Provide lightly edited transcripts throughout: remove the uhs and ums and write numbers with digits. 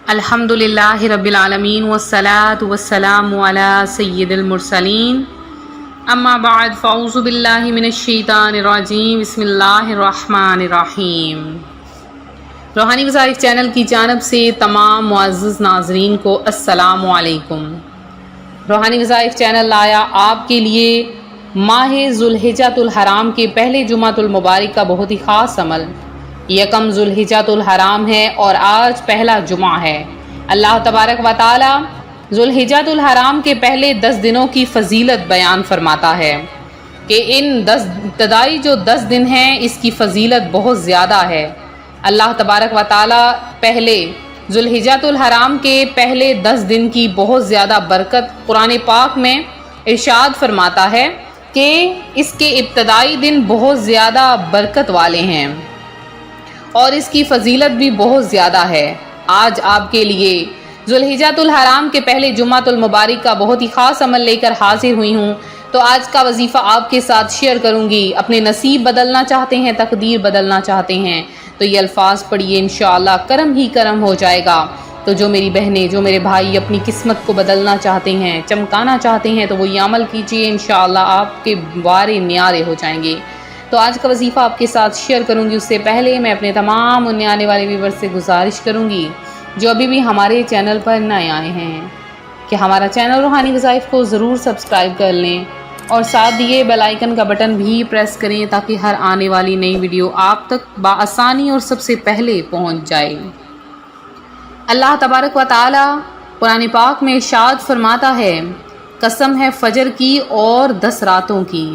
الحمدللہ رب العالمین والصلاة والسلام علی سید المرسلین اما بعد فاعوذ باللہ من الشیطان الرجیم بسم اللہ الرحمن الرحیم۔ روحانی وظائف چینل کی جانب سے تمام معزز ناظرین کو السلام علیکم۔ روحانی وظائف چینل لایا آپ کے لیے ماہ ذوالحجۃ الحرام کے پہلے جمعۃ المبارک کا بہت ہی خاص عمل۔ یکم ذوالحجۃ الحرام ہے اور آج پہلا جمعہ ہے۔ اللہ تبارک و تعالی ذوالحجۃ الحرام کے پہلے 10 دنوں کی فضیلت بیان فرماتا ہے کہ ان ابتدائی جو 10 دن ہیں اس کی فضیلت بہت زیادہ ہے۔ اللہ تبارک و تعالی پہلے ذوالحجۃ الحرام کے پہلے 10 دن کی بہت زیادہ برکت قرآن پاک میں ارشاد فرماتا ہے کہ اس کے ابتدائی دن بہت زیادہ برکت والے ہیں اور اس کی فضیلت بھی بہت زیادہ ہے۔ آج آپ کے لیے ذوالحجۃ الحرام کے پہلے جمعۃ المبارک کا بہت ہی خاص عمل لے کر حاضر ہوئی ہوں۔ تو آج کا وظیفہ آپ کے ساتھ شیئر کروں گی۔ اپنے نصیب بدلنا چاہتے ہیں، تقدیر بدلنا چاہتے ہیں تو یہ الفاظ پڑھیے، انشاءاللہ کرم ہی کرم ہو جائے گا۔ تو جو میری بہنیں، جو میرے بھائی اپنی قسمت کو بدلنا چاہتے ہیں، چمکانا چاہتے ہیں تو وہ یہ عمل کیجئے، انشاءاللہ آپ کے وارے نیارے ہو جائیں گے۔ تو آج کا وظیفہ آپ کے ساتھ شیئر کروں گی، اس سے پہلے میں اپنے تمام انہیں آنے والے ویورز سے گزارش کروں گی جو ابھی بھی ہمارے چینل پر نئے آئے ہیں کہ ہمارا چینل روحانی وظائف کو ضرور سبسکرائب کر لیں اور ساتھ دیے بیل آئیکن کا بٹن بھی پریس کریں تاکہ ہر آنے والی نئی ویڈیو آپ تک بآسانی اور سب سے پہلے پہنچ جائے۔ اللہ تبارک و تعالی قرآن پاک میں ارشاد فرماتا ہے، قسم ہے فجر کی اور 10 راتوں کی۔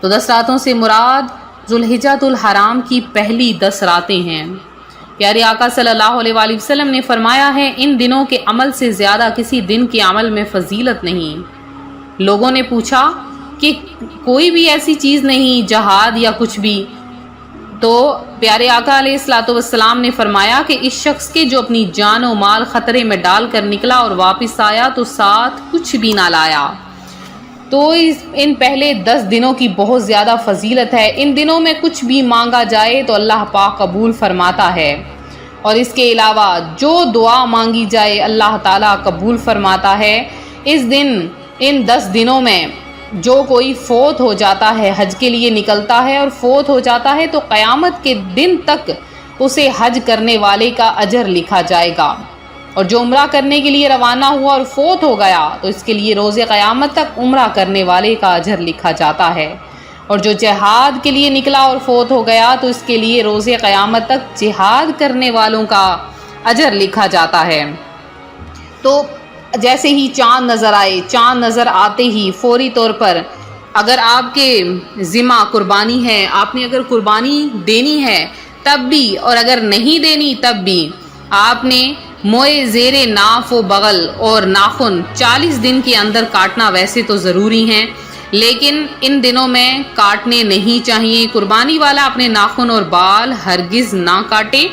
تو 10 راتوں سے مراد ذوالحجۃ الحرام کی پہلی 10 راتیں ہیں۔ پیارے آقا صلی اللہ علیہ وآلہ وسلم نے فرمایا ہے، ان دنوں کے عمل سے زیادہ کسی دن کے عمل میں فضیلت نہیں۔ لوگوں نے پوچھا کہ کوئی بھی ایسی چیز نہیں، جہاد یا کچھ بھی؟ تو پیارے آقا علیہ الصلوۃ والسلام نے فرمایا کہ اس شخص کے جو اپنی جان و مال خطرے میں ڈال کر نکلا اور واپس آیا تو ساتھ کچھ بھی نہ لایا۔ تو ان پہلے 10 دنوں کی بہت زیادہ فضیلت ہے۔ ان دنوں میں کچھ بھی مانگا جائے تو اللہ پاک قبول فرماتا ہے، اور اس کے علاوہ جو دعا مانگی جائے اللہ تعالیٰ قبول فرماتا ہے۔ اس دن ان 10 دنوں میں جو کوئی فوت ہو جاتا ہے، حج کے لیے نکلتا ہے اور فوت ہو جاتا ہے تو قیامت کے دن تک اسے حج کرنے والے کا اجر لکھا جائے گا، اور جو عمرہ کرنے کے لیے روانہ ہوا اور فوت ہو گیا تو اس کے لیے روز قیامت تک عمرہ کرنے والے کا اجر لکھا جاتا ہے، اور جو جہاد کے لیے نکلا اور فوت ہو گیا تو اس کے لیے روز قیامت تک جہاد کرنے والوں کا اجر لکھا جاتا ہے۔ تو جیسے ہی چاند نظر آئے، چاند نظر آتے ہی فوری طور پر اگر آپ کے ذمہ قربانی ہے، آپ نے اگر قربانی دینی ہے تب بھی، اور اگر نہیں دینی تب بھی آپ نے موئے زیر ناف و بغل اور ناخن 40 دن کے اندر کاٹنا ویسے تو ضروری ہیں، لیکن ان دنوں میں کاٹنے نہیں چاہیے۔ قربانی والا اپنے ناخن اور بال ہرگز نہ کاٹے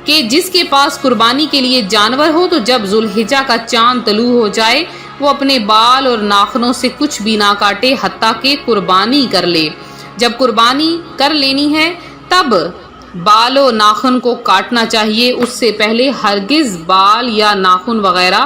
کہ جس کے پاس قربانی کے لیے جانور ہو تو جب ذوالحجہ کا چاند طلوع ہو جائے وہ اپنے بال اور ناخنوں سے کچھ بھی نہ کاٹے حتیٰ کہ قربانی کر لے۔ جب قربانی کر لینی ہے تب بال و ناخن کو کاٹنا چاہیے، اس سے پہلے ہرگز بال یا ناخن وغیرہ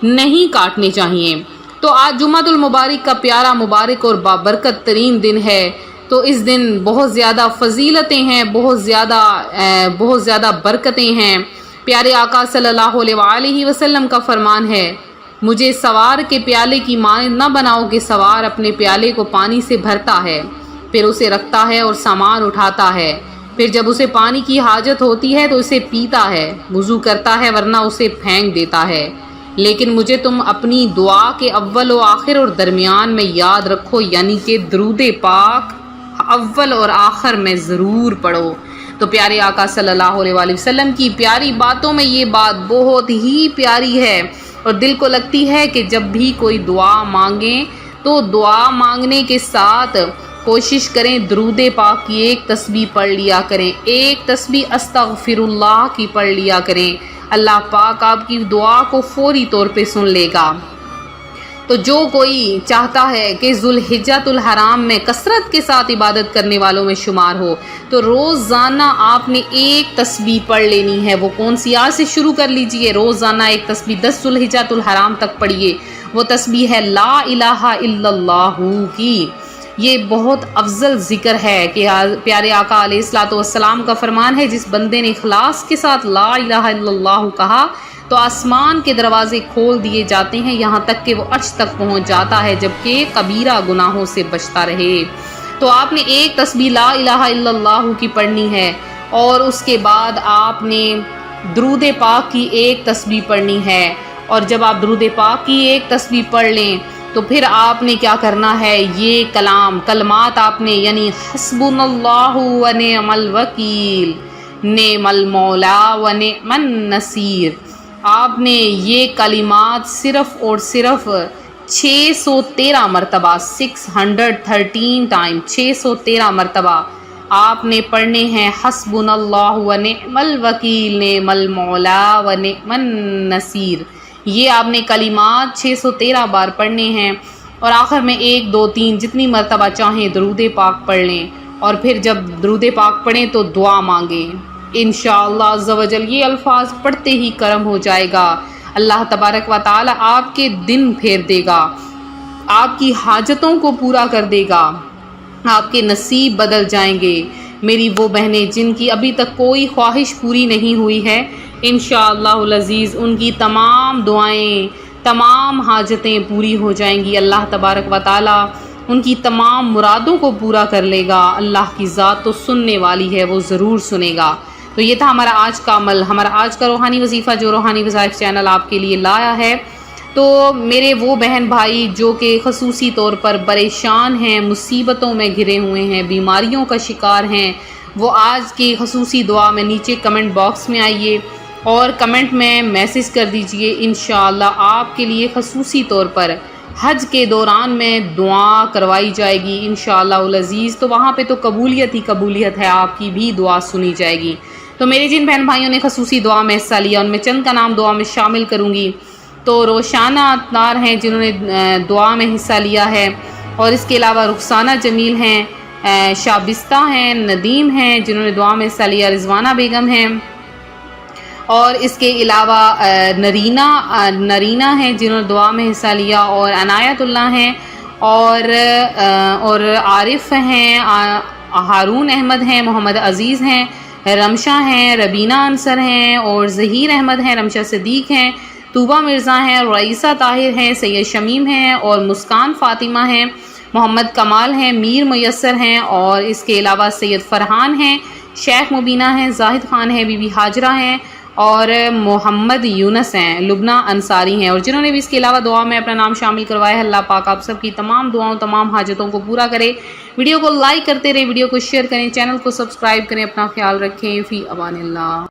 نہیں کاٹنے چاہیے۔ تو آج جمعۃ المبارک کا پیارا مبارک اور بابرکت ترین دن ہے، تو اس دن بہت زیادہ فضیلتیں ہیں، بہت زیادہ برکتیں ہیں۔ پیارے آقا صلی اللہ علیہ وآلہ وسلم کا فرمان ہے، مجھے سوار کے پیالے کی مانند نہ بناؤ کہ سوار اپنے پیالے کو پانی سے بھرتا ہے، پھر اسے رکھتا ہے اور سامان اٹھاتا ہے، پھر جب اسے پانی کی حاجت ہوتی ہے تو اسے پیتا ہے، وضو کرتا ہے ورنہ اسے پھینک دیتا ہے۔ لیکن مجھے تم اپنی دعا کے اول و آخر اور درمیان میں یاد رکھو، یعنی کہ درود پاک اول اور آخر میں ضرور پڑھو۔ تو پیارے آقا صلی اللہ علیہ وآلہ وسلم کی پیاری باتوں میں یہ بات بہت ہی پیاری ہے اور دل کو لگتی ہے کہ جب بھی کوئی دعا مانگیں تو دعا مانگنے کے ساتھ کوشش کریں درود پاک کی ایک تسبیح پڑھ لیا کریں، ایک تسبیح استغفر اللہ کی پڑھ لیا کریں۔ اللہ پاک آپ کی دعا کو فوری طور پہ سن لے گا۔ تو جو کوئی چاہتا ہے کہ ذوالحجۃ الحرام میں کثرت کے ساتھ عبادت کرنے والوں میں شمار ہو تو روزانہ آپ نے ایک تسبیح پڑھ لینی ہے۔ وہ کون سی؟ آج سے شروع کر لیجئے، روزانہ ایک تسبیح 10 ذوالحجۃ الحرام تک پڑھیے۔ وہ تسبیح ہے لا الہ الا اللہ کی۔ یہ بہت افضل ذکر ہے کہ پیارے آقا علیہ الصلوۃ والسلام کا فرمان ہے، جس بندے نے اخلاص کے ساتھ لا الہ الا اللہ کہا تو آسمان کے دروازے کھول دیے جاتے ہیں، یہاں تک کہ وہ عرش تک پہنچ جاتا ہے، جبکہ کبیرہ گناہوں سے بچتا رہے۔ تو آپ نے ایک تسبیح لا الہ الا اللہ کی پڑھنی ہے، اور اس کے بعد آپ نے درود پاک کی ایک تسبیح پڑھنی ہے، اور جب آپ درود پاک کی ایک تسبیح پڑھ لیں تو پھر آپ نے کیا کرنا ہے، یہ کلمات آپ نے یعنی حسبنا اللہ و نعم الوکیل، نعم المولا و نعم النصیر، آپ نے یہ کلمات صرف اور صرف 613 مرتبہ 613 ٹائم 613 مرتبہ آپ نے پڑھنے ہیں۔ حسبنا اللہ و نعم الوکیل، نعم المولا و نعم النصیر، یہ آپ نے کلمات 613 بار پڑھنے ہیں، اور آخر میں 1 2 3 جتنی مرتبہ چاہیں درود پاک پڑھ لیں، اور پھر جب درود پاک پڑھیں تو دعا مانگیں۔ انشاءاللہ عز و جل یہ الفاظ پڑھتے ہی کرم ہو جائے گا، اللہ تبارک و تعالی آپ کے دن پھیر دے گا، آپ کی حاجتوں کو پورا کر دے گا، آپ کے نصیب بدل جائیں گے۔ میری وہ بہنیں جن کی ابھی تک کوئی خواہش پوری نہیں ہوئی ہے، انشاءاللہ العزیز ان کی تمام دعائیں، تمام حاجتیں پوری ہو جائیں گی۔ اللہ تبارک و تعالی ان کی تمام مرادوں کو پورا کر لے گا۔ اللہ کی ذات تو سننے والی ہے، وہ ضرور سنے گا۔ تو یہ تھا ہمارا آج کا عمل، ہمارا آج کا روحانی وظیفہ جو روحانی وظائف چینل آپ کے لیے لایا ہے۔ تو میرے وہ بہن بھائی جو کہ خصوصی طور پر پریشان ہیں، مصیبتوں میں گھرے ہوئے ہیں، بیماریوں کا شکار ہیں، وہ آج کی خصوصی دعا میں نیچے کمنٹ باکس میں آئیے اور کمنٹ میں میسج کر دیجئے۔ انشاءاللہ آپ کے لیے خصوصی طور پر حج کے دوران میں دعا کروائی جائے گی انشاءاللہ العزیز۔ تو وہاں پہ تو قبولیت ہی قبولیت ہے، آپ کی بھی دعا سنی جائے گی۔ تو میرے جن بہن بھائیوں نے خصوصی دعا میں حصہ لیا، ان میں چند کا نام دعا میں شامل کروں گی۔ تو روشانہ اطہار ہیں جنہوں نے دعا میں حصہ لیا ہے، اور اس کے علاوہ رخسانہ جمیل ہیں، شابستہ ہیں، ندیم ہیں جنہوں نے دعا میں حصہ لیا، رضوانہ بیگم ہیں، اور اس کے علاوہ نرینہ ہیں جنہوں نے دعا میں حصہ لیا، اور عنایت اللہ ہیں، اور عارف ہیں، ہارون احمد ہیں، محمد عزیز ہیں، رمشہ ہیں، ربینہ انصر ہیں، اور ظہیر احمد ہیں، رمشہ صدیق ہیں، طوبہ مرزا ہیں، رئیسہ طاہر ہیں، سید شمیم ہیں، اور مسکان فاطمہ ہیں، محمد کمال ہیں، میر میسر ہیں، اور اس کے علاوہ سید فرحان ہیں، شیخ مبینہ ہیں، زاہد خان ہیں، بی بی حاجرہ ہیں، اور محمد یونس ہیں، لبنہ انصاری ہیں، اور جنہوں نے بھی اس کے علاوہ دعا میں اپنا نام شامل کروایا ہے، اللہ پاک آپ سب کی تمام دعاؤں، تمام حاجتوں کو پورا کرے۔ ویڈیو کو لائک کرتے رہیں، ویڈیو کو شیئر کریں، چینل کو سبسکرائب کریں، اپنا خیال رکھیں، فی امان اللہ۔